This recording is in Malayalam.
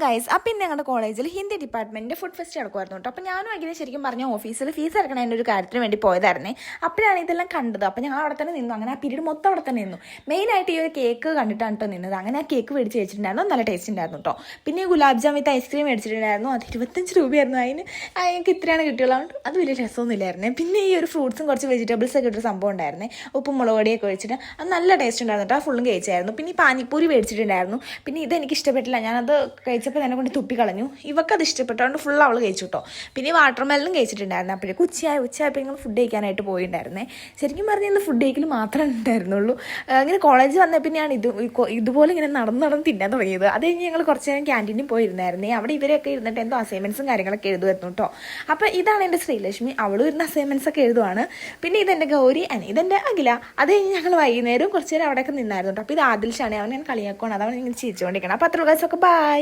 ഗൈസ്, അപ്പം ഇന്ന് ഞങ്ങളുടെ കോളേജിൽ ഹിന്ദി ഡിപ്പാർട്ട്മെൻറ്റിൻ്റെ ഫുഡ് ഫെസ്റ്റ് നടക്കുമായിരുന്നു കേട്ടോ. അപ്പോൾ ഞാനും അങ്ങനെ ശരിക്കും പറഞ്ഞ ഓഫീസിൽ ഫീസ് അടക്കണതിൻ്റെ ഒരു കാര്യത്തിന് വേണ്ടി പോയതായിരുന്നേ. അപ്പോഴാണ് ഇതെല്ലാം കണ്ടത്. അപ്പോൾ ഞങ്ങൾ അവിടെ തന്നെ നിന്നു. അങ്ങനെ ആ പീരീഡ് മൊത്തം അവിടെ തന്നെ നിന്നു. മെയിനായിട്ട് ഈ ഒരു കേക്ക് കണ്ടിട്ടാണ് കേട്ടോ നിന്നത്. അങ്ങനെ ആ കേക്ക് മേടിച്ച് വെച്ചിട്ടുണ്ടായിരുന്നു. നല്ല ടേസ്റ്റ് ഉണ്ടായിരുന്നു കേട്ടോ. പിന്നെ ഗുലാബ് ജാം വിത്ത് ഐസ്ക്രീം മേടിച്ചിട്ടുണ്ടായിരുന്നു. അത് 25 രൂപയായിരുന്നു. എനിക്ക് ഇത്രയാണ് കിട്ടിയുള്ളത്. അത് വലിയ രസമൊന്നുമില്ലായിരുന്നേ. പിന്നെ ഈ ഒരു ഫ്രൂട്ട്സും കുറച്ച് വെജിറ്റബിൾസ് ഒക്കെ ഇട്ടൊരു സംഭവം ഉണ്ടായിരുന്നേ. ഉപ്പും മുളക് പൊടിയൊക്കെ ഒഴിച്ചിട്ട് അത് നല്ല ടേസ്റ്റ് ഉണ്ടായിരുന്നു കേട്ടോ. ആ ഫുള്ളും കഴിച്ചായിരുന്നു. പിന്നെ ഈ പാനിപ്പൂരി മേടിച്ചിട്ടുണ്ടായിരുന്നു. പിന്നെ ഇതെനിക്ക് ഇഷ്ടപ്പെട്ടില്ല. ഞാനത് കഴിച്ചപ്പോൾ തന്നെ കൊണ്ട് തുപ്പിക്കളഞ്ഞു. ഇവക്കത് ഇഷ്ടപ്പെട്ടതുകൊണ്ട് ഫുൾ അവൾ കഴിച്ചു കേട്ടോ. പിന്നെ വാട്ടർ മെലനും കഴിച്ചിട്ടുണ്ടായിരുന്നു. അപ്പോഴേക്കും ഉച്ചയായപ്പോൾ ഞങ്ങൾ ഫുഡ് കഴിക്കാനായിട്ട് പോയിട്ടുണ്ടായിരുന്നേ. ശരിക്കും പറഞ്ഞാൽ ഇന്ന് ഫുഡ് കഴിക്കൽ മാത്രമേ ഉണ്ടായിരുന്നുള്ളൂ. ഇങ്ങനെ കോളേജ് വന്ന പിന്നെയാണ് ഇതുപോലെ ഇങ്ങനെ നടന്ന് തിന്നാൻ തുടങ്ങിയത്. അത് കഴിഞ്ഞ് ഞങ്ങൾ കുറച്ച് നേരം ക്യാൻറ്റീനിൽ പോയിരുന്നായിരുന്നേ. അവിടെ ഇവരൊക്കെ ഇരുന്നിട്ട് എന്തോ അസൈൻമെൻറ്റ്സും കാര്യങ്ങളൊക്കെ എഴുതുമായിരുന്നു കേട്ടോ. അപ്പോൾ ഇതാണ് എൻ്റെ ശ്രീലക്ഷ്മി. അവളും ഇരുന്ന് അസൈൻമെൻറ്റ്സ് ഒക്കെ എഴുതുവാണ്. പിന്നെ ഇതെൻ്റെ ഗൗരി, ഇതെൻ്റെ അഖില. അത് കഴിഞ്ഞ് ഞങ്ങൾ വൈകുന്നേരം കുറച്ച് നേരം അവിടെയൊക്കെ നിന്നായിരുന്നു കേട്ടോ. അപ്പോൾ ഇത് ആദിൽഷാണ്. അവൻ ഞാൻ കളിയാക്കുവാണ്. അതാണ് ഇങ്ങനെ ചിരിച്ചുകൊണ്ടിരിക്കണം. അപ്പോൾ അത്ര ദിവസമൊക്കെ ബൈ.